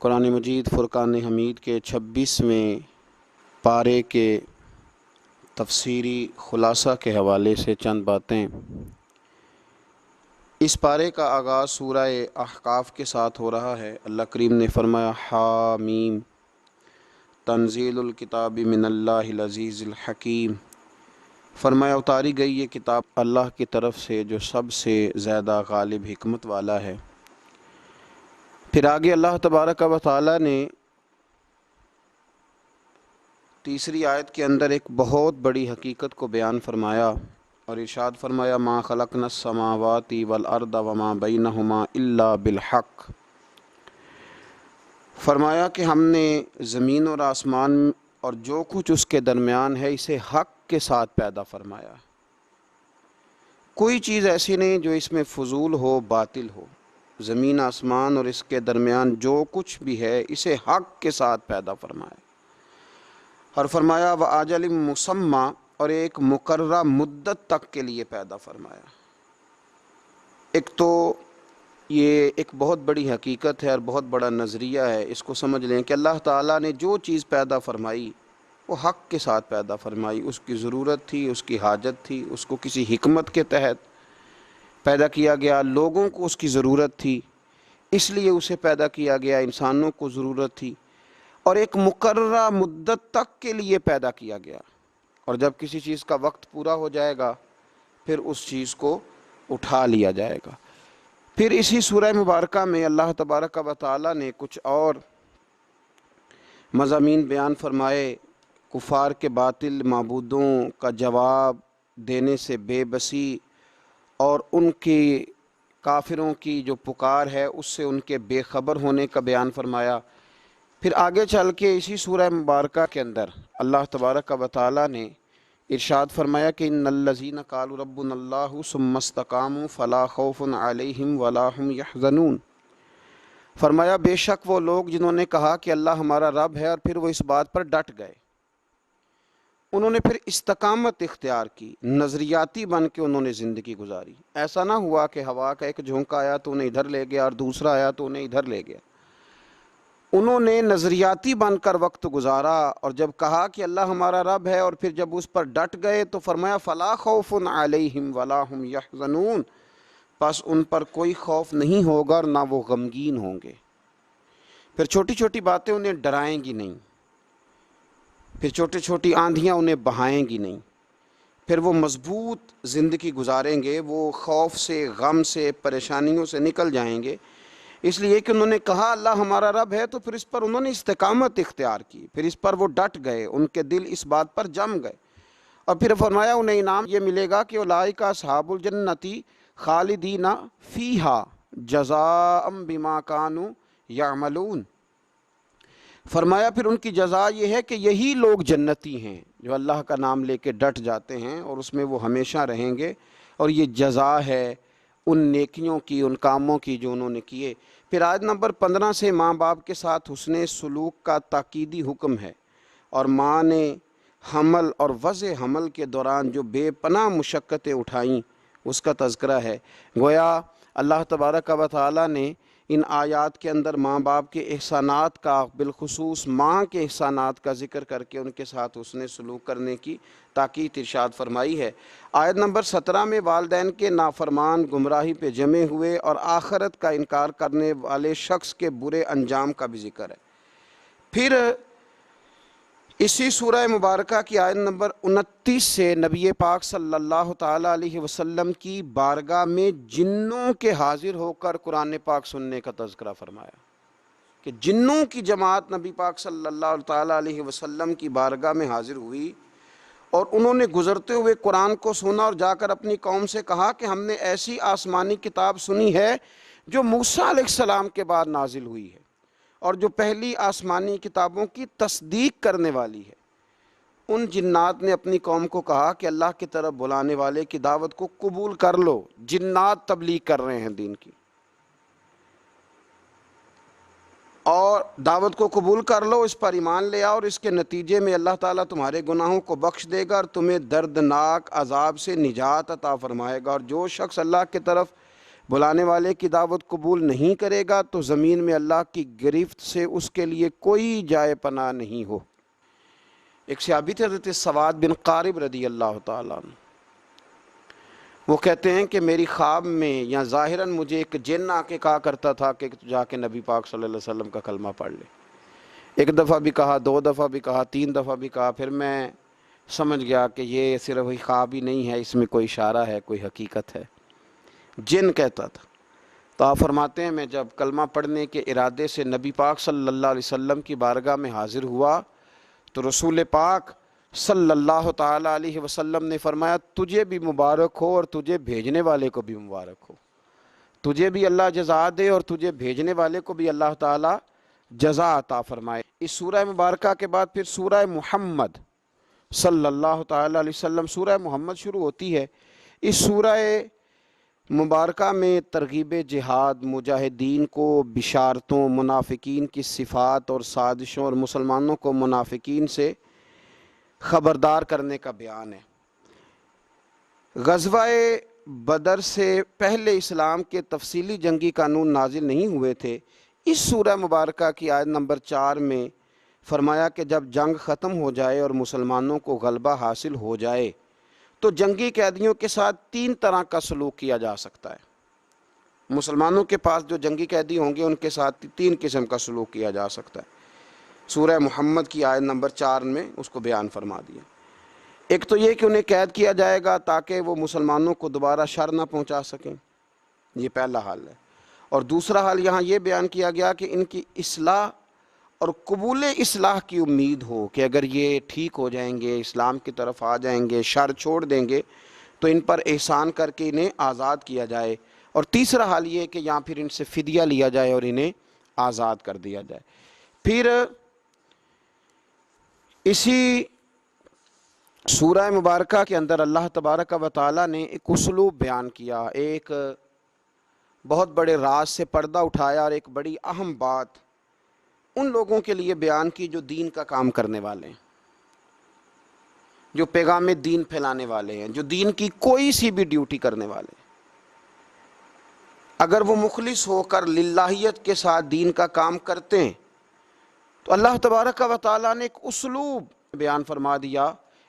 قرآن مجید فرقان حمید کے 26ویں پارے کے تفسیری خلاصہ کے حوالے سے چند باتیں۔ اس پارے کا آغاز سورہ احقاف کے ساتھ ہو رہا ہے۔ اللہ کریم نے فرمایا حامیم تنزیل الکتاب من اللہ العزیز الحکیم، فرمایا اتاری گئی یہ کتاب اللہ کی طرف سے جو سب سے زیادہ غالب حکمت والا ہے۔ پھر آگے اللہ تبارک و تعالی نے تیسری آیت کے اندر ایک بہت بڑی حقیقت کو بیان فرمایا اور ارشاد فرمایا ما خلقنا السماوات والارض وما بینہما الا بالحق، فرمایا کہ ہم نے زمین اور آسمان اور جو کچھ اس کے درمیان ہے اسے حق کے ساتھ پیدا فرمایا۔ کوئی چیز ایسی نہیں جو اس میں فضول ہو، باطل ہو۔ زمین آسمان اور اس کے درمیان جو کچھ بھی ہے اسے حق کے ساتھ پیدا فرمایا، اور فرمایا وَأَجَلٍ مُّسَمًّى، اور ایک مقررہ مدت تک کے لیے پیدا فرمایا۔ ایک تو یہ ایک بہت بڑی حقیقت ہے اور بہت بڑا نظریہ ہے، اس کو سمجھ لیں کہ اللہ تعالیٰ نے جو چیز پیدا فرمائی وہ حق کے ساتھ پیدا فرمائی۔ اس کی ضرورت تھی، اس کی حاجت تھی، اس کو کسی حکمت کے تحت پیدا کیا گیا۔ لوگوں کو اس کی ضرورت تھی اس لیے اسے پیدا کیا گیا، انسانوں کو ضرورت تھی، اور ایک مقررہ مدت تک کے لیے پیدا کیا گیا، اور جب کسی چیز کا وقت پورا ہو جائے گا پھر اس چیز کو اٹھا لیا جائے گا۔ پھر اسی سورہ مبارکہ میں اللہ تبارک و تعالی نے کچھ اور مضامین بیان فرمائے۔ کفار کے باطل معبودوں کا جواب دینے سے بے بسی اور ان کی کافروں کی جو پکار ہے اس سے ان کے بے خبر ہونے کا بیان فرمایا۔ پھر آگے چل کے اسی سورہ مبارکہ کے اندر اللہ تبارک و تعالی نے ارشاد فرمایا کہ ان الذین قالوا ربنا اللہ ثم استقاموا فلا خوف علیہم ولا هم یحزنون، فرمایا بے شک وہ لوگ جنہوں نے کہا کہ اللہ ہمارا رب ہے اور پھر وہ اس بات پر ڈٹ گئے، انہوں نے پھر استقامت اختیار کی، نظریاتی بن کے انہوں نے زندگی گزاری۔ ایسا نہ ہوا کہ ہوا کا ایک جھونکا آیا تو انہیں ادھر لے گیا اور دوسرا آیا تو انہیں ادھر لے گیا۔ انہوں نے نظریاتی بن کر وقت گزارا، اور جب کہا کہ اللہ ہمارا رب ہے اور پھر جب اس پر ڈٹ گئے تو فرمایا فلا خوف علیہم ولا هم یحزنون، پس ان پر کوئی خوف نہیں ہوگا اور نہ وہ غمگین ہوں گے۔ پھر چھوٹی چھوٹی باتیں انہیں ڈرائیں گی نہیں، پھر چھوٹی چھوٹی آندھیاں انہیں بہائیں گی نہیں، پھر وہ مضبوط زندگی گزاریں گے، وہ خوف سے، غم سے، پریشانیوں سے نکل جائیں گے، اس لیے کہ انہوں نے کہا اللہ ہمارا رب ہے تو پھر اس پر انہوں نے استقامت اختیار کی، پھر اس پر وہ ڈٹ گئے، ان کے دل اس بات پر جم گئے، اور پھر فرمایا انہیں انعام یہ ملے گا کہ اولئک اصحاب الجنۃ خالدین فیہا جزاء بما کانوا یعملون، فرمایا پھر ان کی جزا یہ ہے کہ یہی لوگ جنتی ہیں جو اللہ کا نام لے کے ڈٹ جاتے ہیں اور اس میں وہ ہمیشہ رہیں گے، اور یہ جزا ہے ان نیکیوں کی، ان کاموں کی جو انہوں نے کیے۔ پھر آیت نمبر 15 سے ماں باپ کے ساتھ حسن سلوک کا تاکیدی حکم ہے، اور ماں نے حمل اور وضع حمل کے دوران جو بے پناہ مشقتیں اٹھائیں اس کا تذکرہ ہے۔ گویا اللہ تبارک و تعالی نے ان آیات کے اندر ماں باپ کے احسانات کا، بالخصوص ماں کے احسانات کا ذکر کر کے ان کے ساتھ حسن سلوک کرنے کی تاکید ارشاد فرمائی ہے۔ آیت نمبر 17 میں والدین کے نافرمان گمراہی پہ جمے ہوئے اور آخرت کا انکار کرنے والے شخص کے برے انجام کا بھی ذکر ہے۔ پھر اسی سورہ مبارکہ کی آیت نمبر 29 سے نبی پاک صلی اللہ تعالیٰ علیہ وسلم کی بارگاہ میں جنوں کے حاضر ہو کر قرآن پاک سننے کا تذکرہ فرمایا کہ جنوں کی جماعت نبی پاک صلی اللہ تعالیٰ علیہ وسلم کی بارگاہ میں حاضر ہوئی، اور انہوں نے گزرتے ہوئے قرآن کو سنا اور جا کر اپنی قوم سے کہا کہ ہم نے ایسی آسمانی کتاب سنی ہے جو موسیٰ علیہ السلام کے بعد نازل ہوئی ہے اور جو پہلی آسمانی کتابوں کی تصدیق کرنے والی ہے۔ ان جنات نے اپنی قوم کو کہا کہ اللہ کی طرف بلانے والے کی دعوت کو قبول کر لو، جنات تبلیغ کر رہے ہیں دین کی، اور دعوت کو قبول کر لو، اس پر ایمان لے آؤ، اور اس کے نتیجے میں اللہ تعالیٰ تمہارے گناہوں کو بخش دے گا اور تمہیں دردناک عذاب سے نجات عطا فرمائے گا، اور جو شخص اللہ کی طرف بلانے والے کی دعوت قبول نہیں کرے گا تو زمین میں اللہ کی گرفت سے اس کے لیے کوئی جائے پناہ نہیں ہو۔ ایک صحابی تھے حضرت سواد بن قارب رضی اللہ تعالیٰ عنہ، وہ کہتے ہیں کہ میری خواب میں یا ظاہراً مجھے ایک جن آ کے کہا کرتا تھا کہ جا کے نبی پاک صلی اللہ علیہ وسلم کا کلمہ پڑھ لے۔ ایک دفعہ بھی کہا، دو دفعہ بھی کہا، تین دفعہ بھی کہا، پھر میں سمجھ گیا کہ یہ صرف خواب ہی نہیں ہے، اس میں کوئی اشارہ ہے، کوئی حقیقت ہے۔ جن کہتا تھا۔ تو آپ فرماتے ہیں میں جب کلمہ پڑھنے کے ارادے سے نبی پاک صلی اللہ علیہ وسلم کی بارگاہ میں حاضر ہوا تو رسول پاک صلی اللہ تعالیٰ علیہ وسلم نے فرمایا تجھے بھی مبارک ہو اور تجھے بھیجنے والے کو بھی مبارک ہو، تجھے بھی اللہ جزا دے اور تجھے بھیجنے والے کو بھی اللہ تعالیٰ جزا عطا فرمائے۔ اس سورہ مبارکہ کے بعد پھر سورہ محمد صلی اللہ تعالیٰ علیہ وسلم، سورہ محمد شروع ہوتی ہے۔ اس سورہ مبارکہ میں ترغیب جہاد، مجاہدین کو بشارتوں، منافقین کی صفات اور سازشوں اور مسلمانوں کو منافقین سے خبردار کرنے کا بیان ہے۔ غزوہ بدر سے پہلے اسلام کے تفصیلی جنگی قانون نازل نہیں ہوئے تھے۔ اس سورہ مبارکہ کی آیت نمبر 4 میں فرمایا کہ جب جنگ ختم ہو جائے اور مسلمانوں کو غلبہ حاصل ہو جائے تو جنگی قیدیوں کے ساتھ 3 طرح کا سلوک کیا جا سکتا ہے۔ مسلمانوں کے پاس جو جنگی قیدی ہوں گے ان کے ساتھ 3 قسم کا سلوک کیا جا سکتا ہے۔ سورہ محمد کی آیت نمبر 4 میں اس کو بیان فرما دیا۔ ایک تو یہ کہ انہیں قید کیا جائے گا تاکہ وہ مسلمانوں کو دوبارہ شر نہ پہنچا سکیں، یہ پہلا حال ہے۔ اور دوسرا حال یہاں یہ بیان کیا گیا کہ ان کی اصلاح اور قبول اصلاح کی امید ہو کہ اگر یہ ٹھیک ہو جائیں گے، اسلام کی طرف آ جائیں گے، شر چھوڑ دیں گے تو ان پر احسان کر کے انہیں آزاد کیا جائے۔ اور تیسرا حال یہ کہ یہاں پھر ان سے فدیہ لیا جائے اور انہیں آزاد کر دیا جائے۔ پھر اسی سورہ مبارکہ کے اندر اللہ تبارک و تعالیٰ نے ایک اسلوب بیان کیا، ایک بہت بڑے راز سے پردہ اٹھایا اور ایک بڑی اہم بات ان لوگوں کے لیے بیان کی جو دین کا کام کرنے والے ہیں، جو پیغام دین پھیلانے والے ہیں، جو دین کی کوئی سی بھی ڈیوٹی کرنے والے ہیں۔ اگر وہ مخلص ہو کر للہیت کے ساتھ دین کا کام کرتے ہیں تو اللہ تبارک و تعالیٰ نے ایک اسلوب بیان فرما دیا۔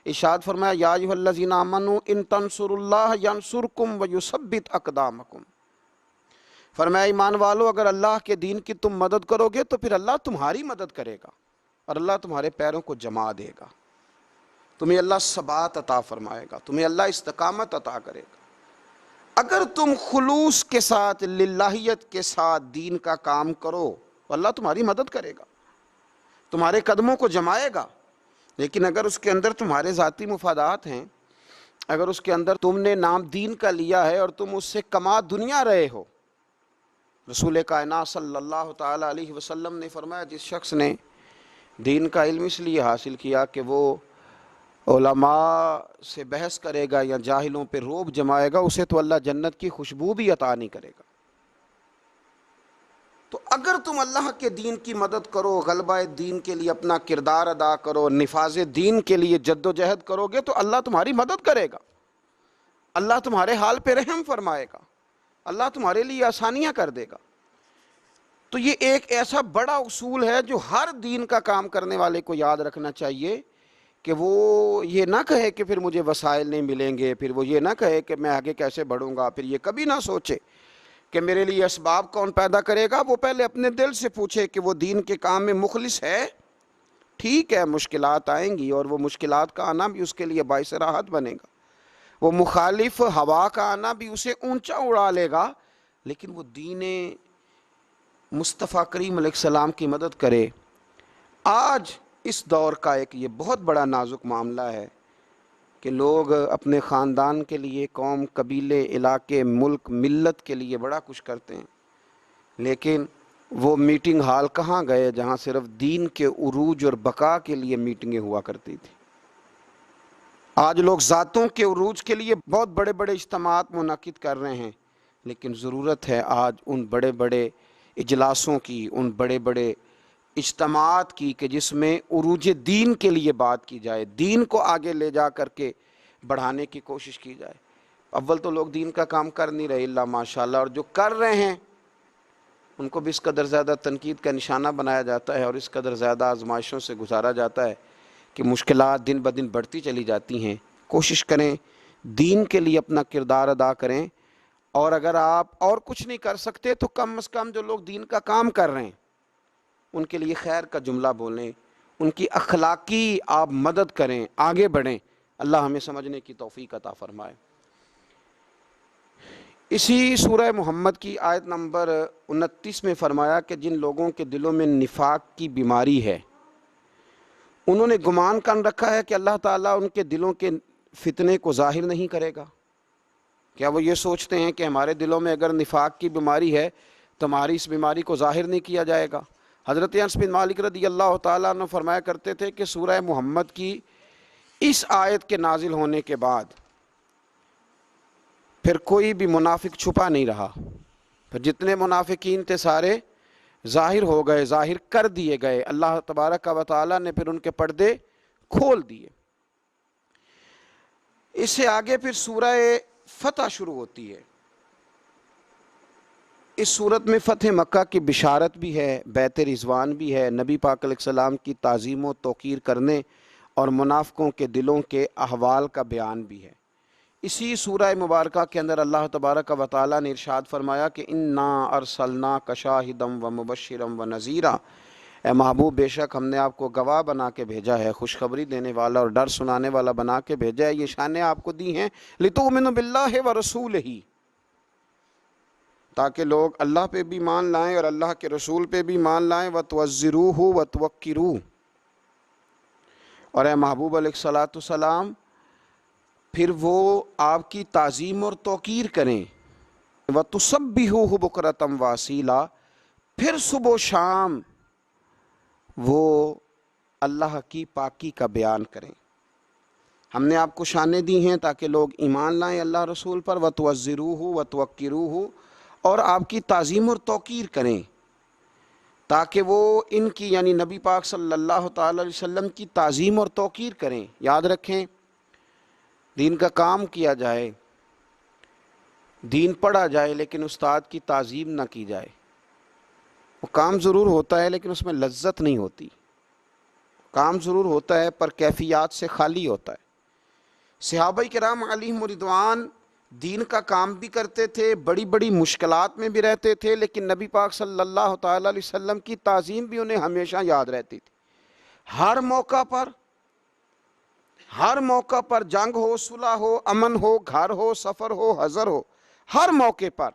ارشاد فرمایا یا ایھا الذین آمنوا ان تنصروا اللہ ینصرکم ویثبت اقدامکم۔ فرمایا ایمان والو اگر اللہ کے دین کی تم مدد کرو گے تو پھر اللہ تمہاری مدد کرے گا اور اللہ تمہارے پیروں کو جما دے گا، تمہیں اللہ ثبات عطا فرمائے گا، تمہیں اللہ استقامت عطا کرے گا۔ اگر تم خلوص کے ساتھ، للہیت کے ساتھ دین کا کام کرو تو اللہ تمہاری مدد کرے گا، تمہارے قدموں کو جمائے گا۔ لیکن اگر اس کے اندر تمہارے ذاتی مفادات ہیں، اگر اس کے اندر تم نے نام دین کا لیا ہے اور تم اس سے کما دنیا رہے ہو، رسول کائنات صلی اللہ تعالیٰ علیہ وسلم نے فرمایا جس شخص نے دین کا علم اس لیے حاصل کیا کہ وہ علماء سے بحث کرے گا یا جاہلوں پہ روب جمائے گا، اسے تو اللہ جنت کی خوشبو بھی عطا نہیں کرے گا۔ تو اگر تم اللہ کے دین کی مدد کرو، غلبہ دین کے لیے اپنا کردار ادا کرو، نفاذ دین کے لیے جد و جہد کرو گے تو اللہ تمہاری مدد کرے گا، اللہ تمہارے حال پہ رحم فرمائے گا، اللہ تمہارے لیے آسانیاں کر دے گا۔ تو یہ ایک ایسا بڑا اصول ہے جو ہر دین کا کام کرنے والے کو یاد رکھنا چاہیے کہ وہ یہ نہ کہے کہ پھر مجھے وسائل نہیں ملیں گے، پھر وہ یہ نہ کہے کہ میں آگے کیسے بڑھوں گا، پھر یہ کبھی نہ سوچے کہ میرے لیے اسباب کون پیدا کرے گا۔ وہ پہلے اپنے دل سے پوچھے کہ وہ دین کے کام میں مخلص ہے۔ ٹھیک ہے مشکلات آئیں گی اور وہ مشکلات کا آنا بھی اس کے لیے باعث راحت بنے گا، وہ مخالف ہوا کا آنا بھی اسے اونچا اڑا لے گا، لیکن وہ دین مصطفیٰ کریم علیہ السلام کی مدد کرے۔ آج اس دور کا ایک یہ بہت بڑا نازک معاملہ ہے کہ لوگ اپنے خاندان کے لیے، قوم، قبیلے، علاقے، ملک، ملت کے لیے بڑا کچھ کرتے ہیں، لیکن وہ میٹنگ ہال کہاں گئے جہاں صرف دین کے عروج اور بقا کے لیے میٹنگیں ہوا کرتی تھی۔ آج لوگ ذاتوں کے عروج کے لیے بہت بڑے بڑے اجتماعات منعقد کر رہے ہیں، لیکن ضرورت ہے آج ان بڑے بڑے اجلاسوں کی، ان بڑے بڑے اجتماعات کی کہ جس میں عروج دین کے لیے بات کی جائے، دین کو آگے لے جا کر کے بڑھانے کی کوشش کی جائے۔ اول تو لوگ دین کا کام کر نہیں رہے اللہ ماشاءاللہ، اور جو کر رہے ہیں ان کو بھی اس قدر زیادہ تنقید کا نشانہ بنایا جاتا ہے اور اس قدر زیادہ آزمائشوں سے گزارا جاتا ہے کہ مشکلات دن بدن بڑھتی چلی جاتی ہیں۔ کوشش کریں دین کے لیے اپنا کردار ادا کریں، اور اگر آپ اور کچھ نہیں کر سکتے تو کم از کم جو لوگ دین کا کام کر رہے ہیں ان کے لیے خیر کا جملہ بولیں، ان کی اخلاقی آپ مدد کریں، آگے بڑھیں۔ اللہ ہمیں سمجھنے کی توفیق عطا فرمائے۔ اسی سورہ محمد کی آیت نمبر 29 میں فرمایا کہ جن لوگوں کے دلوں میں نفاق کی بیماری ہے، انہوں نے گمان کر رکھا ہے کہ اللہ تعالیٰ ان کے دلوں کے فتنے کو ظاہر نہیں کرے گا۔ کیا وہ یہ سوچتے ہیں کہ ہمارے دلوں میں اگر نفاق کی بیماری ہے تو ہماری اس بیماری کو ظاہر نہیں کیا جائے گا؟ حضرت انس بن مالک رضی اللہ تعالیٰ عنہ فرمایا کرتے تھے کہ سورہ محمد کی اس آیت کے نازل ہونے کے بعد پھر کوئی بھی منافق چھپا نہیں رہا، پھر جتنے منافقین تھے سارے ظاہر ہو گئے، ظاہر کر دیے گئے۔ اللہ تبارک و تعالیٰ نے پھر ان کے پردے کھول دیے۔ اس سے آگے پھر سورہ فتح شروع ہوتی ہے۔ اس صورت میں فتح مکہ کی بشارت بھی ہے، بیت رضوان بھی ہے، نبی پاک علیہ السلام کی تعظیم و توقیر کرنے اور منافقوں کے دلوں کے احوال کا بیان بھی ہے۔ اسی سورہ مبارکہ کے اندر اللہ تبارک و تعالیٰ نے ارشاد فرمایا کہ انا ارسلناک شاہدا و مبشرا و نذیرا، اے محبوب بے شک ہم نے آپ کو گواہ بنا کے بھیجا ہے، خوشخبری دینے والا اور ڈر سنانے والا بنا کے بھیجا ہے۔ یہ شانیں آپ کو دی ہیں لتؤمنوا باللہ ورسولہ، تاکہ لوگ اللہ پہ بھی مان لائیں اور اللہ کے رسول پہ بھی مان لائیں، وتوزروہ وتوقروہ، اور اے محبوب علیہ الصلاۃ والسلام پھر وہ آپ کی تعظیم اور توقیر کریں، وتسبحوہ بکرۃ واصیلا، پھر صبح و شام وہ اللہ کی پاکی کا بیان کریں۔ ہم نے آپ کو شانیں دی ہیں تاکہ لوگ ایمان لائیں اللہ رسول پر، وتوزروہ وتوقروہ، اور آپ کی تعظیم اور توقیر کریں تاکہ وہ ان کی یعنی نبی پاک صلی اللہ تعالی علیہ وسلم کی تعظیم اور توقیر کریں۔ یاد رکھیں دین کا کام کیا جائے، دین پڑھا جائے، لیکن استاد کی تعظیم نہ کی جائے۔ وہ کام ضرور ہوتا ہے لیکن اس میں لذت نہیں ہوتی، کام ضرور ہوتا ہے پر کیفیات سے خالی ہوتا ہے۔ صحابہ کرام علیہم رضوان دین کا کام بھی کرتے تھے، بڑی بڑی مشکلات میں بھی رہتے تھے، لیکن نبی پاک صلی اللہ تعالی علیہ وسلم کی تعظیم بھی انہیں ہمیشہ یاد رہتی تھی۔ ہر موقع پر جنگ ہو، صلح ہو، امن ہو، گھر ہو، سفر ہو، حضر ہو، ہر موقع پر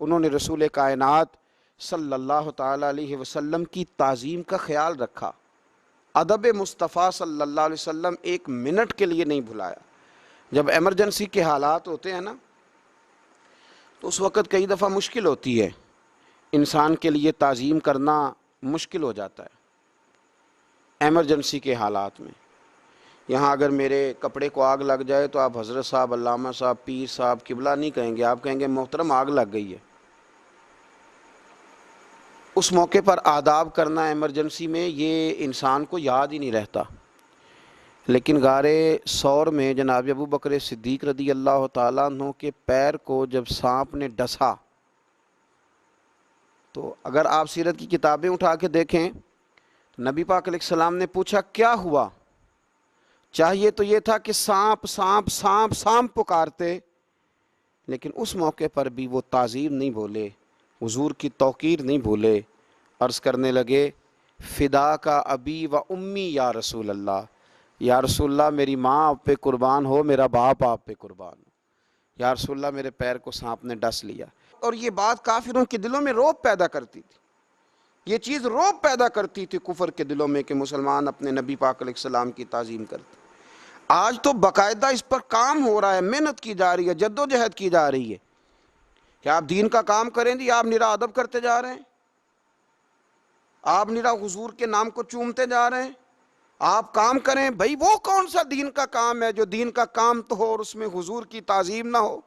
انہوں نے رسول کائنات صلی اللہ تعالی علیہ وسلم کی تعظیم کا خیال رکھا۔ ادب مصطفیٰ صلی اللہ علیہ وسلم ایک منٹ کے لیے نہیں بھلایا۔ جب ایمرجنسی کے حالات ہوتے ہیں نا تو اس وقت کئی دفعہ مشکل ہوتی ہے، انسان کے لیے تعظیم کرنا مشکل ہو جاتا ہے ایمرجنسی کے حالات میں۔ یہاں اگر میرے کپڑے کو آگ لگ جائے تو آپ حضرت صاحب، علامہ صاحب، پیر صاحب، قبلہ نہیں کہیں گے، آپ کہیں گے محترم آگ لگ گئی ہے۔ اس موقع پر آداب کرنا ایمرجنسی میں یہ انسان کو یاد ہی نہیں رہتا، لیکن غار ثور میں جناب ابو بکر صدیق رضی اللہ تعالیٰ عنہ کے پیر کو جب سانپ نے ڈسا تو اگر آپ سیرت کی کتابیں اٹھا کے دیکھیں تو نبی پاک علیہ السلام نے پوچھا کیا ہوا؟ چاہیے تو یہ تھا کہ سانپ سانپ سانپ سانپ پکارتے، لیکن اس موقع پر بھی وہ تعظیم نہیں بولے، حضور کی توقیر نہیں بھولے، عرض کرنے لگے فدا کا ابی و امی یا رسول اللہ، یا رسول اللہ میری ماں آپ پہ قربان ہو، میرا باپ آپ پہ قربان ہو، یا رسول اللہ میرے پیر کو سانپ نے ڈس لیا۔ اور یہ بات کافروں کے دلوں میں رعب پیدا کرتی تھی، یہ چیز رعب پیدا کرتی تھی کفر کے دلوں میں کہ مسلمان اپنے نبی پاک علیہ السلام کی تعظیم کرتے۔ آج تو باقاعدہ اس پر کام ہو رہا ہے، محنت کی جا رہی ہے، جد و جہد کی جا رہی ہے کہ آپ دین کا کام کریں جی، آپ نرا ادب کرتے جا رہے ہیں، آپ نرا حضور کے نام کو چومتے جا رہے ہیں۔ آپ کام کریں بھائی، وہ کون سا دین کا کام ہے جو دین کا کام تو ہو اور اس میں حضور کی تعظیم نہ ہو؟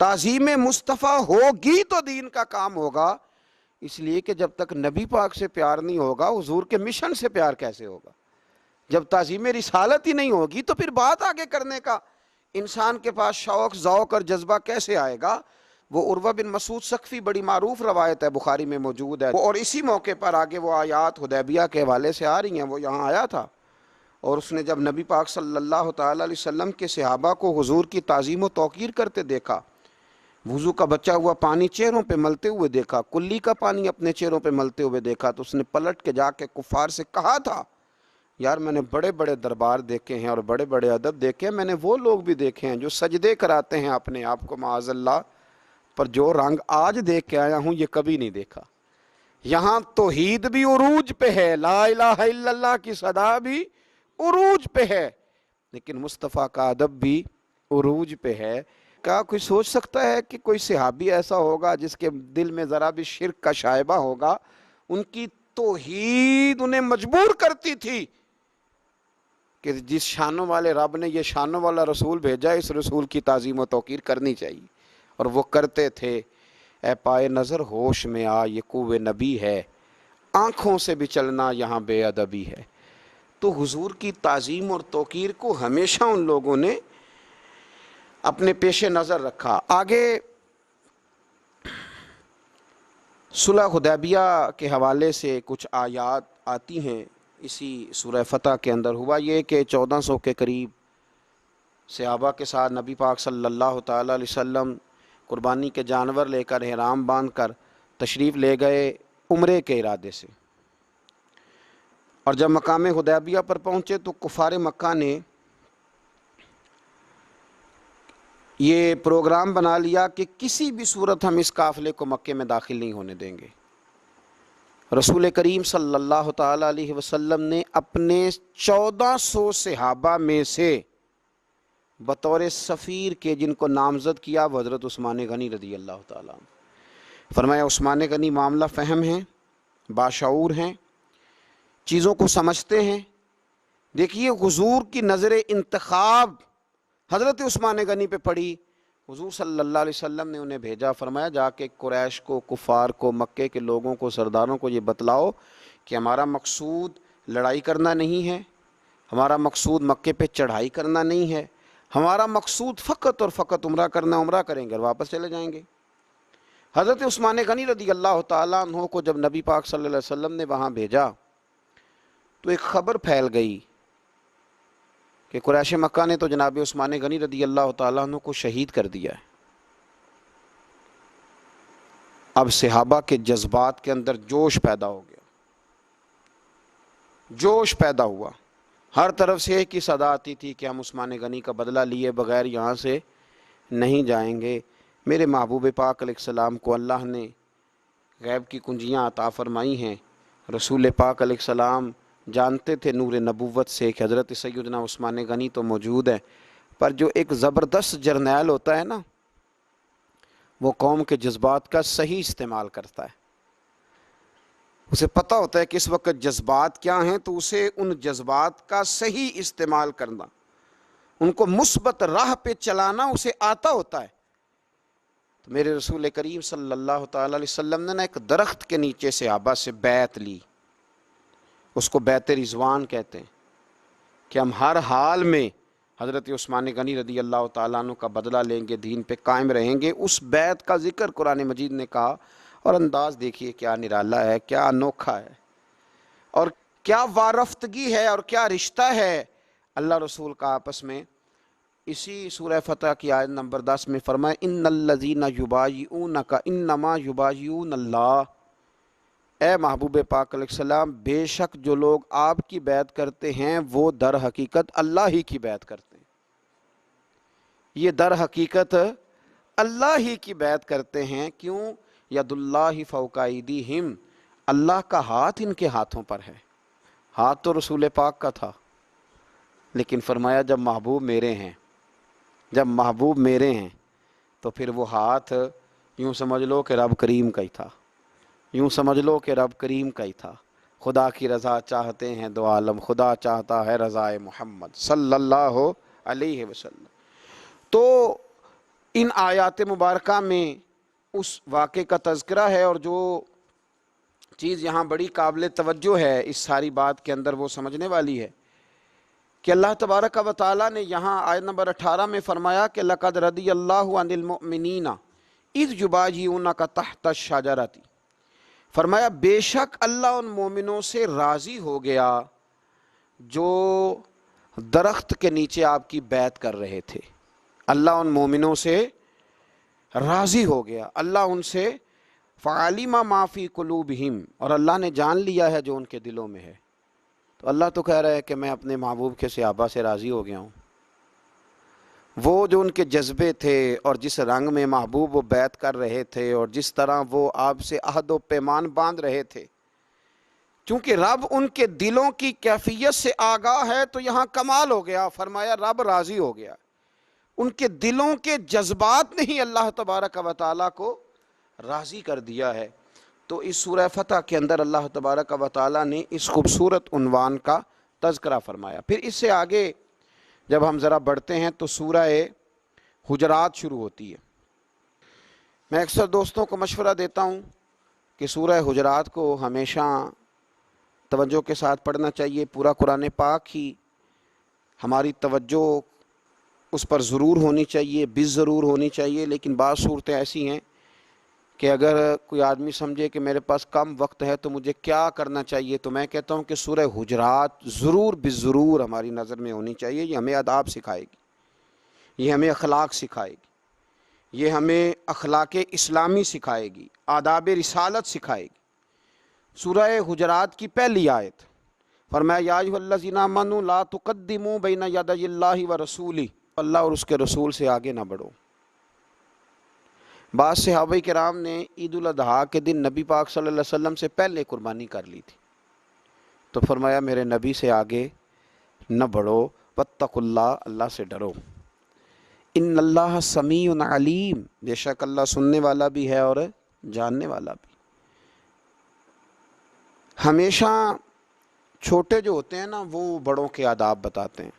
تعظیم مصطفیٰ ہوگی تو دین کا کام ہوگا، اس لیے کہ جب تک نبی پاک سے پیار نہیں ہوگا حضور کے مشن سے پیار کیسے ہوگا؟ جب تعظیم رسالت ہی نہیں ہوگی تو پھر بات آگے کرنے کا انسان کے پاس شوق ذوق اور جذبہ کیسے آئے گا؟ وہ عروہ بن مسعود ثقفی، بڑی معروف روایت ہے، بخاری میں موجود ہے، اور اسی موقع پر آگے وہ آیات حدیبیہ کے حوالے سے آ رہی ہیں، وہ یہاں آیا تھا اور اس نے جب نبی پاک صلی اللہ تعالیٰ علیہ وسلم کے صحابہ کو حضور کی تعظیم و توقیر کرتے دیکھا، وضو کا بچا ہوا پانی چہروں پہ ملتے ہوئے دیکھا، کلی کا پانی اپنے چہروں پہ ملتے ہوئے دیکھا، تو اس نے پلٹ کے جا کے کفار سے کہا تھا، یار میں نے بڑے بڑے دربار دیکھے ہیں اور بڑے بڑے ادب دیکھے ہیں، میں نے وہ لوگ بھی دیکھے ہیں جو سجدے کراتے ہیں اپنے آپ کو معاذ اللہ، پر جو رنگ آج دیکھ کے آیا ہوں یہ کبھی نہیں دیکھا۔ یہاں توحید بھی عروج پہ ہے، لا الہ الا اللہ کی صدا بھی عروج پہ ہے، لیکن مصطفیٰ کا ادب بھی عروج پہ ہے۔ کیا کوئی سوچ سکتا ہے کہ کوئی صحابی ایسا ہوگا جس کے دل میں ذرا بھی شرک کا شائبہ ہوگا؟ ان کی توحید انہیں مجبور کرتی تھی کہ جس شانوں والے رب نے یہ شانوں والا رسول بھیجا، اس رسول کی تعظیم و توقیر کرنی چاہیے، اور وہ کرتے تھے۔ اے پائے نظر ہوش میں آ، یہ کوہ نبی ہے، آنکھوں سے بھی چلنا یہاں بے ادبی ہے۔ تو حضور کی تعظیم اور توقیر کو ہمیشہ ان لوگوں نے اپنے پیش نظر رکھا۔ آگے صلح حدیبیہ کے حوالے سے کچھ آیات آتی ہیں اسی سورہ فتح کے اندر۔ ہوا یہ کہ 1400 کے قریب صحابہ کے ساتھ نبی پاک صلی اللہ تعالیٰ علیہ وسلم قربانی کے جانور لے کر احرام باندھ کر تشریف لے گئے عمرے کے ارادے سے، اور جب مقام حدیبیہ پر پہنچے تو کفار مکہ نے یہ پروگرام بنا لیا کہ کسی بھی صورت ہم اس قافلے کو مکے میں داخل نہیں ہونے دیں گے۔ رسول کریم صلی اللہ تعالیٰ علیہ وسلم نے اپنے 1400 صحابہ میں سے بطور سفیر کے جن کو نامزد کیا وہ حضرت عثمان غنی رضی اللہ تعالیٰ عنہ۔ فرمایا عثمان غنی معاملہ فہم ہیں، باشعور ہیں، چیزوں کو سمجھتے ہیں۔ دیکھیے حضور کی نظر انتخاب حضرت عثمان غنی پہ پڑی، حضور صلی اللہ علیہ وسلم نے انہیں بھیجا، فرمایا جا کے قریش کو، کفار کو، مکے کے لوگوں کو، سرداروں کو یہ بتلاؤ کہ ہمارا مقصود لڑائی کرنا نہیں ہے، ہمارا مقصود مکے پہ چڑھائی کرنا نہیں ہے، ہمارا مقصود فقط اور فقط عمرہ کرنا، عمرہ کریں گے اور واپس چلے جائیں گے۔ حضرت عثمان غنی رضی اللہ تعالیٰ عنہ کو جب نبی پاک صلی اللہ علیہ وسلم نے وہاں بھیجا تو ایک خبر پھیل گئی کہ قریش مکہ نے تو جناب عثمان غنی رضی اللہ تعالیٰ عنہ کو شہید کر دیا ہے۔ اب صحابہ کے جذبات کے اندر جوش پیدا ہو گیا، جوش پیدا ہوا، ہر طرف سے ایک ہی صدا آتی تھی کہ ہم عثمان غنی کا بدلہ لیے بغیر یہاں سے نہیں جائیں گے۔ میرے محبوب پاک علیہ السلام کو اللہ نے غیب کی کنجیاں عطا فرمائی ہیں، رسول پاک علیہ السلام جانتے تھے نور نبوت سے کہ حضرت سیدنا عثمان غنی تو موجود ہے، پر جو ایک زبردست جرنیل ہوتا ہے نا، وہ قوم کے جذبات کا صحیح استعمال کرتا ہے، اسے پتہ ہوتا ہے کہ اس وقت جذبات کیا ہیں، تو اسے ان جذبات کا صحیح استعمال کرنا، ان کو مثبت راہ پہ چلانا اسے آتا ہوتا ہے۔ تو میرے رسول کریم صلی اللہ تعالیٰ علیہ وسلم نے ایک درخت کے نیچے صحابہ سے بیعت لی، اس کو بیعت رضوان کہتے ہیں، کہ ہم ہر حال میں حضرت عثمان غنی رضی اللہ تعالیٰ عنہ کا بدلہ لیں گے، دین پہ قائم رہیں گے۔ اس بیعت کا ذکر قرآن مجید نے کہا، اور انداز دیکھیے کیا نرالا ہے، کیا انوکھا ہے، اور کیا وارفتگی ہے، اور کیا رشتہ ہے اللہ رسول کا آپس میں۔ اسی سورہ فتح کی آیت نمبر 10 میں فرمایا ان الذین یبایعونک انما یبایعون اللہ، اے محبوب پاک علیہ السلام بے شک جو لوگ آپ کی بیعت کرتے ہیں وہ در حقیقت اللہ ہی کی بیعت کرتے ہیں، یہ در حقیقت اللہ ہی کی بیعت کرتے ہیں۔ کیوں؟ ید اللہ فوق ایدیہم، اللہ کا ہاتھ ان کے ہاتھوں پر ہے۔ ہاتھ تو رسول پاک کا تھا، لیکن فرمایا جب محبوب میرے ہیں، جب محبوب میرے ہیں تو پھر وہ ہاتھ یوں سمجھ لو کہ رب کریم کا ہی تھا، یوں سمجھ لو کہ رب کریم کا ہی تھا۔ خدا کی رضا چاہتے ہیں دو عالم، خدا چاہتا ہے رضائے محمد صلی اللہ علیہ وسلم۔ تو ان آیات مبارکہ میں اس واقعے کا تذکرہ ہے، اور جو چیز یہاں بڑی قابل توجہ ہے اس ساری بات کے اندر وہ سمجھنے والی ہے کہ اللہ تبارک و تعالیٰ نے یہاں آیت نمبر 18 میں فرمایا کہ لَقَدْ رَضِيَ اللَّهُ عَنِ الْمُؤْمِنِينَ اِذْ يُبَايِعُونَكَ تَحْتَ الشَّجَرَةِ، فرمایا بے شک اللہ ان مومنوں سے راضی ہو گیا جو درخت کے نیچے آپ کی بیعت کر رہے تھے۔ اللہ ان مومنوں سے راضی ہو گیا، اللہ ان سے فَعَلِمَ مَا فِي قُلُوبِهِمْ، اور اللہ نے جان لیا ہے جو ان کے دلوں میں ہے۔ تو اللہ تو کہہ رہا ہے کہ میں اپنے محبوب کے صحابہ سے راضی ہو گیا ہوں۔ وہ جو ان کے جذبے تھے اور جس رنگ میں محبوب وہ بیعت کر رہے تھے اور جس طرح وہ آپ سے عہد و پیمان باندھ رہے تھے، چونکہ رب ان کے دلوں کی کیفیت سے آگاہ ہے تو یہاں کمال ہو گیا، فرمایا رب راضی ہو گیا۔ ان کے دلوں کے جذبات نے ہی اللہ تبارک و تعالیٰ کو راضی کر دیا ہے۔ تو اس سورہ فتح کے اندر اللہ تبارک و تعالیٰ نے اس خوبصورت عنوان کا تذکرہ فرمایا۔ پھر اس سے آگے جب ہم ذرا بڑھتے ہیں تو سورہ حجرات شروع ہوتی ہے۔ میں اکثر دوستوں کو مشورہ دیتا ہوں کہ سورہ حجرات کو ہمیشہ توجہ کے ساتھ پڑھنا چاہیے۔ پورا قرآن پاک ہی ہماری توجہ اس پر ضرور ہونی چاہیے، ضرور ہونی چاہیے، لیکن بعض صورتیں ایسی ہیں کہ اگر کوئی آدمی سمجھے کہ میرے پاس کم وقت ہے تو مجھے کیا کرنا چاہیے، تو میں کہتا ہوں کہ سورہ حجرات ضرور ضرور ہماری نظر میں ہونی چاہیے۔ یہ ہمیں آداب سکھائے گی، یہ ہمیں اخلاق سکھائے گی، یہ ہمیں اخلاق اسلامی سکھائے گی، آداب رسالت سکھائے گی۔ سورہ حجرات کی پہلی آیت فرمایا یا ایھا الذین آمنوا لا تقدموا بین یدی اللہ ورسولہ، اللہ اور اس کے رسول سے آگے نہ بڑھو۔ بعض صحابہ کرام نے عید الاضحیٰ کے دن نبی پاک صلی اللہ علیہ وسلم سے پہلے قربانی کر لی تھی، تو فرمایا میرے نبی سے آگے نہ بڑھو، واتقوا اللہ، اللہ سے ڈرو، ان اللہ سمیع علیم، بے شک اللہ سننے والا بھی ہے اور جاننے والا بھی۔ ہمیشہ چھوٹے جو ہوتے ہیں نا وہ بڑوں کے آداب بتاتے ہیں۔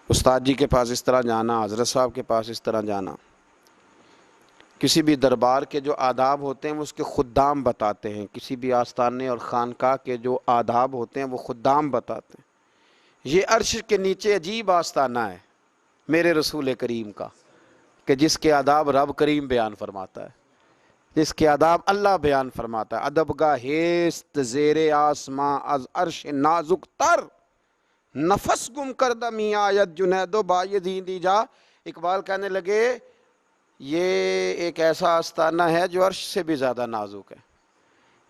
استاد جی کے پاس اس طرح جانا، حضرت صاحب کے پاس اس طرح جانا، کسی بھی دربار کے جو آداب ہوتے ہیں وہ اس کے خدام بتاتے ہیں، کسی بھی آستانے اور خانقاہ کے جو آداب ہوتے ہیں وہ خدام بتاتے ہیں۔ یہ عرش کے نیچے عجیب آستانہ ہے میرے رسول کریم کا، کہ جس کے آداب رب کریم بیان فرماتا ہے، جس کے آداب اللہ بیان فرماتا ہے۔ ادب گاہ ہیست زیر آسماں از عرش نازک تر، نفس گم کردہ می آیت جنید و بایدین دی جا۔ اقبال کہنے لگے یہ ایک ایسا آستانہ ہے جو عرش سے بھی زیادہ نازک ہے۔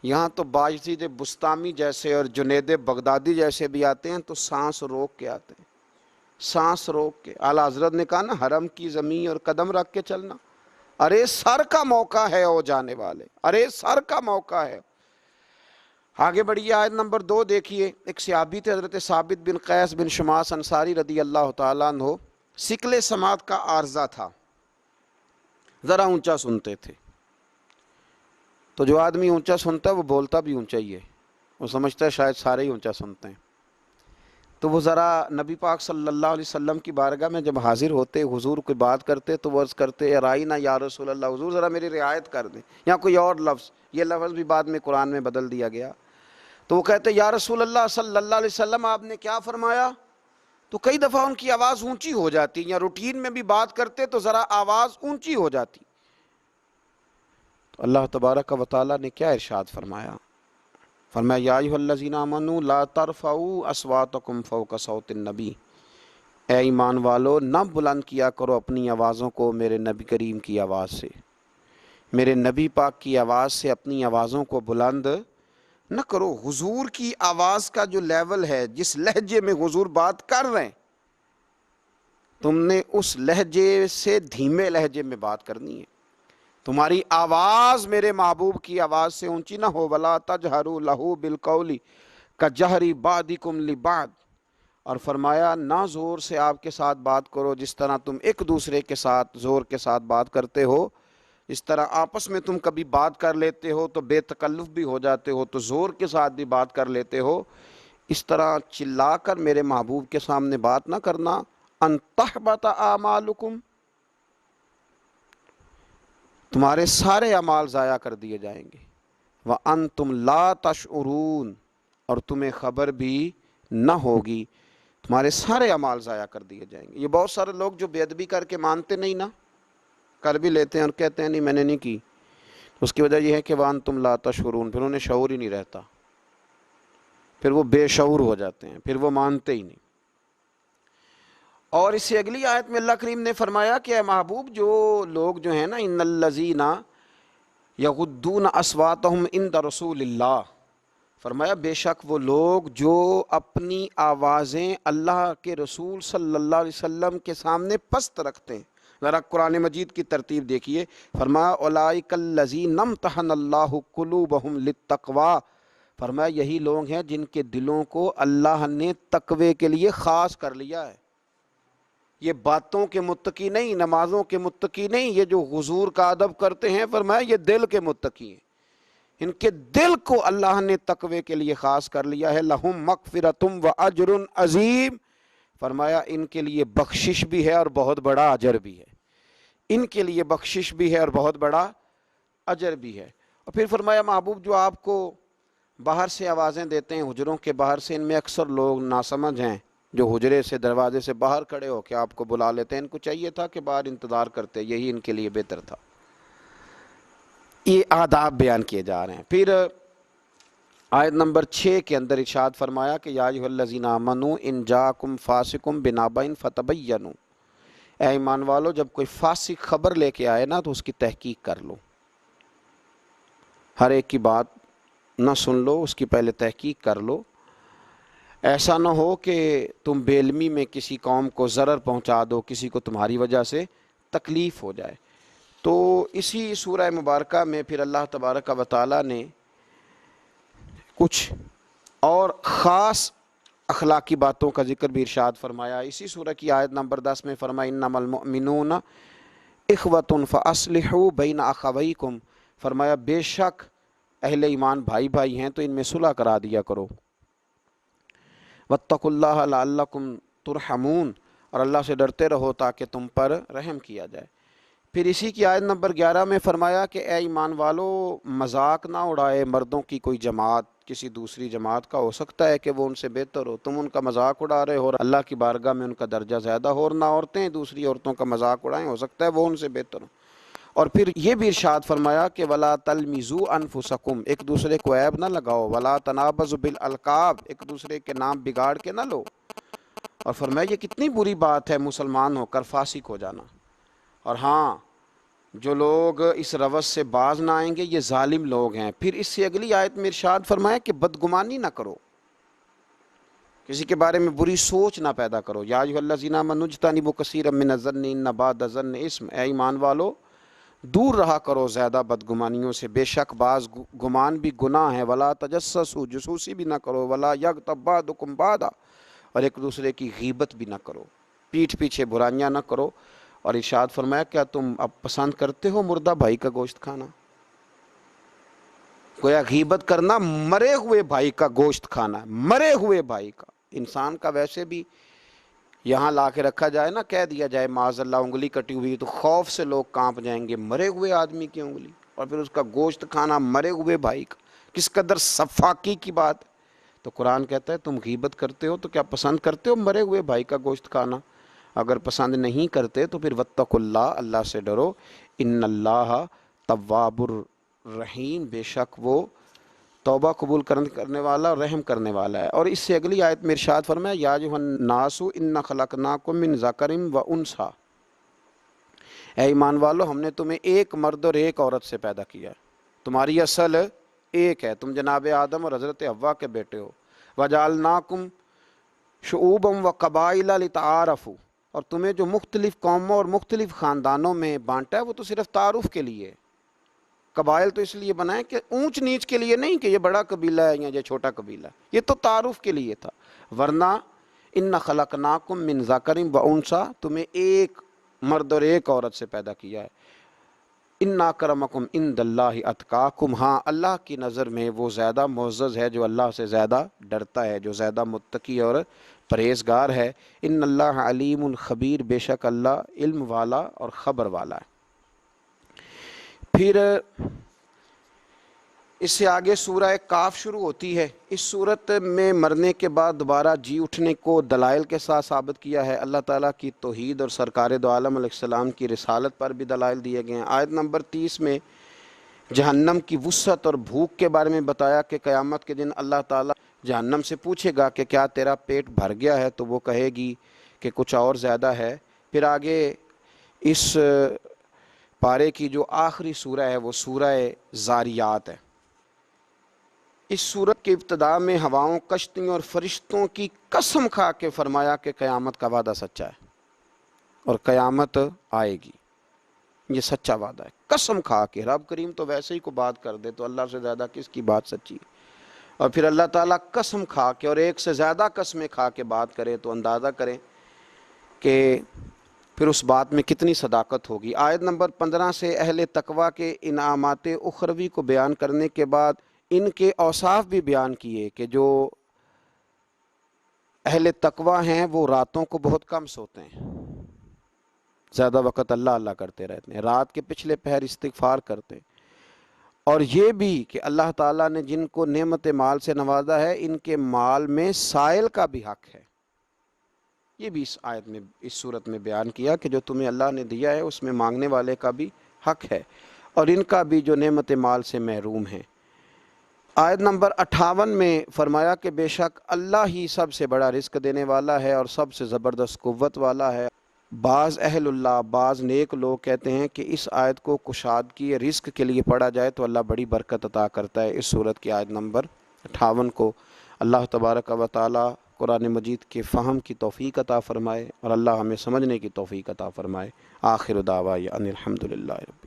یہاں تو باجدید بستامی جیسے اور جنید بغدادی جیسے بھی آتے ہیں تو سانس روک کے آتے ہیں، سانس روک کے۔ اعلیٰ حضرت نے کہا نا حرم کی زمین اور قدم رکھ کے چلنا، ارے سر کا موقع ہے او جانے والے، ارے سر کا موقع ہے۔ آگے بڑھیے، آیت نمبر 2 دیکھیے۔ ایک صحابی تھے حضرت ثابت بن قیس بن شماس انصاری رضی اللہ تعالیٰ عنہ، سکل سماعت کا عارضہ تھا، ذرا اونچا سنتے تھے۔ تو جو آدمی اونچا سنتا ہے وہ بولتا بھی اونچا ہی ہے، وہ سمجھتا ہے شاید سارے ہی اونچا سنتے ہیں۔ تو وہ ذرا نبی پاک صلی اللہ علیہ وسلم کی بارگاہ میں جب حاضر ہوتے، حضور کوئی بات کرتے تو وہ عرض کرتے ارائینا یا رسول اللہ، حضور ذرا میری رعایت کر دیں، یا کوئی اور لفظ، یہ لفظ بھی بعد میں قرآن میں بدل دیا گیا۔ تو وہ کہتے یا رسول اللہ صلی اللہ علیہ وسلم آپ نے کیا فرمایا؟ تو کئی دفعہ ان کی آواز اونچی ہو جاتی، یا روٹین میں بھی بات کرتے تو ذرا آواز اونچی ہو جاتی۔ تو اللہ تبارک و تعالیٰ نے کیا ارشاد فرمایا؟ فرمایا یا ایھا الذین آمنوا لا ترفعوا اصواتکم فوق صوت النبی، اے ایمان والو نہ بلند کیا کرو اپنی آوازوں کو میرے نبی کریم کی آواز سے، میرے نبی پاک کی آواز سے اپنی آوازوں کو بلند نہ کرو۔ حضور کی آواز کا جو لیول ہے، جس لہجے میں حضور بات کر رہے ہیں، تم نے اس لہجے سے دھیمے لہجے میں بات کرنی ہے۔ تمہاری آواز میرے محبوب کی آواز سے اونچی نہ ہو، وَلَا تَجْهَرُوا لَهُ بِالْقَوْلِ كَجَهْرِ بَعْضِكُمْ لِبَعْضٍ، اور فرمایا نہ زور سے آپ کے ساتھ بات کرو جس طرح تم ایک دوسرے کے ساتھ زور کے ساتھ بات کرتے ہو، اس طرح آپس میں تم کبھی بات کر لیتے ہو تو بے تکلف بھی ہو جاتے ہو، تو زور کے ساتھ بھی بات کر لیتے ہو، اس طرح چلا کر میرے محبوب کے سامنے بات نہ کرنا۔ ان تحبط اعمالکم، تمہارے سارے اعمال ضائع کر دیے جائیں گے۔ وانتم لا تشعرون، اور تمہیں خبر بھی نہ ہوگی تمہارے سارے اعمال ضائع کر دیے جائیں گے۔ یہ بہت سارے لوگ جو بے ادبی کر کے مانتے نہیں نا، کر بھی لیتے ہیں اور کہتے ہیں نہیں میں نے نہیں کی، اس کی وجہ یہ ہے کہ وانتم لا تشعرون، پھر انہیں شعور ہی نہیں رہتا، پھر وہ بے شعور ہو جاتے ہیں، پھر وہ مانتے ہی نہیں۔ اور اس سے اگلی آیت میں اللہ کریم نے فرمایا کہ اے محبوب جو لوگ جو ہیں نا، ان الذین یغضون اصواتہم عند رسول اللہ، فرمایا بے شک وہ لوگ جو اپنی آوازیں اللہ کے رسول صلی اللہ علیہ وسلم کے سامنے پست رکھتے ہیں۔ ذرا قرآن مجید کی ترتیب دیکھیے، فرمایا اولئک الذین امتحن اللہ قلوبہم للتقوی، فرمایا یہی لوگ ہیں جن کے دلوں کو اللہ نے تقوی کے لیے خاص کر لیا ہے۔ یہ باتوں کے متقی نہیں، نمازوں کے متقی نہیں، یہ جو حضور کا ادب کرتے ہیں، فرمایا یہ دل کے متقی ہیں، ان کے دل کو اللہ نے تقوی کے لیے خاص کر لیا ہے۔ لہم مغفرۃ و اجر عظیم، فرمایا ان کے لیے بخشش بھی ہے اور بہت بڑا اجر بھی ہے، ان کے لیے بخشش بھی ہے اور بہت بڑا اجر بھی ہے۔ اور پھر فرمایا محبوب جو آپ کو باہر سے آوازیں دیتے ہیں، حجروں کے باہر سے، ان میں اکثر لوگ ناسمجھ ہیں جو حجرے سے دروازے سے باہر کھڑے ہو کے آپ کو بلا لیتے ہیں، ان کو چاہیے تھا کہ باہر انتظار کرتے، یہی ان کے لیے بہتر تھا۔ یہ آداب بیان کیے جا رہے ہیں۔ پھر آیت نمبر 6 کے اندر ارشاد فرمایا کہ یا ایھا الذین آمنوا ان جاءکم فاسق بنبأ فتبینوا، اے ایمان والو جب کوئی فاسق خبر لے کے آئے نا تو اس کی تحقیق کر لو، ہر ایک کی بات نہ سن لو، اس کی پہلے تحقیق کر لو۔ ایسا نہ ہو کہ تم بے علمی میں کسی قوم کو ضرر پہنچا دو، کسی کو تمہاری وجہ سے تکلیف ہو جائے۔ تو اسی سورہ مبارکہ میں پھر اللہ تبارک و تعالیٰ نے کچھ اور خاص اخلاقی باتوں کا ذکر بھی ارشاد فرمایا۔ اسی سورہ کی آیت نمبر 10 میں فرمایا انما المؤمنون اخوۃ فاصلحوا بین اخویکم، فرمایا بے شک اہل ایمان بھائی بھائی ہیں تو ان میں صلح کرا دیا کرو۔ واتقوا اللہ لعلکم ترحمون، اور اللہ سے ڈرتے رہو تاکہ تم پر رحم کیا جائے۔ پھر اسی کی آیت نمبر 11 میں فرمایا کہ اے ایمان والو مذاق نہ اڑائے مردوں کی کوئی جماعت کسی دوسری جماعت کا، ہو سکتا ہے کہ وہ ان سے بہتر ہو، تم ان کا مذاق اڑا رہے ہو اور اللہ کی بارگاہ میں ان کا درجہ زیادہ ہو، اور نہ عورتیں دوسری عورتوں کا مذاق اڑائیں، ہو سکتا ہے وہ ان سے بہتر ہو۔ اور پھر یہ بھی ارشاد فرمایا کہ ولا تلمزوا انفسکم، ایک دوسرے کو عیب نہ لگاؤ، ولا تنابزوا بالالقاب، ایک دوسرے کے نام بگاڑ کے نہ لو۔ اور فرمایا یہ کتنی بری بات ہے مسلمان ہو کر فاسق ہو جانا۔ اور ہاں جو لوگ اس روش سے باز نہ آئیں گے یہ ظالم لوگ ہیں۔ پھر اس سے اگلی آیت میں ارشاد فرمایا کہ بدگمانی نہ کرو، کسی کے بارے میں بری سوچ نہ پیدا کرو۔ یا ایھا الذین آمنوا اجتنبوا کثیرا من الظن ان بعض الظن اثم، اے ایمان والو دور رہا کرو زیادہ بدگمانیوں سے، بے شک بعض گمان بھی گناہ ہے۔ ولا تجسسوا، جاسوسی بھی نہ کرو۔ ولا یغتب بعضکم بعضا، اور ایک دوسرے کی غیبت بھی نہ کرو، پیٹھ پیچھے برائیاں نہ کرو۔ اور ارشاد فرمایا کیا تم اب پسند کرتے ہو مردہ بھائی کا گوشت کھانا؟ گویا غیبت کرنا مرے ہوئے بھائی کا گوشت کھانا، مرے ہوئے بھائی کا۔ انسان کا ویسے بھی یہاں لا کے رکھا جائے نا، کہہ دیا جائے معاذ اللہ انگلی کٹی ہوئی تو خوف سے لوگ کانپ جائیں گے، مرے ہوئے آدمی کی انگلی، اور پھر اس کا گوشت کھانا مرے ہوئے بھائی کا، کس قدر صفاقی کی بات۔ تو قرآن کہتا ہے تم غیبت کرتے ہو تو کیا پسند کرتے ہو مرے ہوئے بھائی کا گوشت کھانا؟ اگر پسند نہیں کرتے تو پھر واتقوا اللہ، اللہ سے ڈرو، ان اللہ تواب الرحیم، بے شک وہ توبہ قبول کرنے والا اور رحم کرنے والا ہے۔ اور اس سے اگلی آیت میں ارشاد فرمایا یا ایھا الناس انا خلقناکم من ذکر و انثی، اے ایمان والو ہم نے تمہیں ایک مرد اور ایک عورت سے پیدا کیا ہے، تمہاری اصل ایک ہے، تم جناب آدم اور حضرت حوا کے بیٹے ہو۔ وجعلناکم شعوبا وقبائل لتعارفوا، اور تمہیں جو مختلف قوموں اور مختلف خاندانوں میں بانٹا ہے وہ تو صرف تعارف کے لیے ہے۔ قبائل تو اس لیے بنائے کہ اونچ نیچ کے لیے نہیں کہ یہ بڑا قبیلہ ہے یا یہ چھوٹا قبیلہ ہے، یہ تو تعارف کے لیے تھا۔ ورنہ ان خلقناکم من ذکر و انثی، تمہیں ایک مرد اور ایک عورت سے پیدا کیا ہے۔ ان اکرمکم عند اللہ اتقاکم، ہاں اللہ کی نظر میں وہ زیادہ معزز ہے جو اللہ سے زیادہ ڈرتا ہے، جو زیادہ متقی اور پرہیزگار ہے۔ ان اللہ علیم خبیر، بے شک اللہ علم والا اور خبر والا ہے۔ پھر اس سے آگے سورہ کاف شروع ہوتی ہے۔ اس صورت میں مرنے کے بعد دوبارہ جی اٹھنے کو دلائل کے ساتھ ثابت کیا ہے۔ اللہ تعالیٰ کی توحید اور سرکار دو عالم علیہ السلام کی رسالت پر بھی دلائل دیے گئے ہیں۔ آیت نمبر 30 میں جہنم کی وسعت اور بھوک کے بارے میں بتایا کہ قیامت کے دن اللہ تعالیٰ جہنم سے پوچھے گا کہ کیا تیرا پیٹ بھر گیا ہے، تو وہ کہے گی کہ کچھ اور زیادہ ہے۔ پھر آگے اس پارے کی جو آخری سورہ ہے وہ سورہ زاریات ہے۔ اس سورت کے ابتدا میں ہواؤں، کشتیوں اور فرشتوں کی قسم کھا کے فرمایا کہ قیامت کا وعدہ سچا ہے اور قیامت آئے گی، یہ سچا وعدہ ہے۔ قسم کھا کے، رب کریم تو ویسے ہی کو بات کر دے تو اللہ سے زیادہ کس کی بات سچی؟ اور پھر اللہ تعالیٰ قسم کھا کے اور ایک سے زیادہ قسمیں کھا کے بات کرے تو اندازہ کریں کہ پھر اس بات میں کتنی صداقت ہوگی۔ آیت نمبر 15 سے اہل تقویٰ کے انعامات اخروی کو بیان کرنے کے بعد ان کے اوصاف بھی بیان کیے کہ جو اہل تقویٰ ہیں وہ راتوں کو بہت کم سوتے ہیں، زیادہ وقت اللہ اللہ کرتے رہتے ہیں، رات کے پچھلے پہر استغفار کرتے ہیں۔ اور یہ بھی کہ اللہ تعالیٰ نے جن کو نعمت مال سے نوازا ہے ان کے مال میں سائل کا بھی حق ہے، یہ بھی اس آیت میں، اس صورت میں بیان کیا کہ جو تمہیں اللہ نے دیا ہے اس میں مانگنے والے کا بھی حق ہے اور ان کا بھی جو نعمت مال سے محروم ہیں۔ آیت نمبر 58 میں فرمایا کہ بے شک اللہ ہی سب سے بڑا رزق دینے والا ہے اور سب سے زبردست قوت والا ہے۔ بعض اہل اللہ، بعض نیک لوگ کہتے ہیں کہ اس آیت کو کشادگی رزق کے لیے پڑھا جائے تو اللہ بڑی برکت عطا کرتا ہے۔ اس صورت کی آیت نمبر 58 کو اللہ تبارک و تعالی قرآن مجید کے فہم کی توفیق عطا فرمائے اور اللہ ہمیں سمجھنے کی توفیق عطا فرمائے۔ آخر دعوانا ان الحمدللہ رب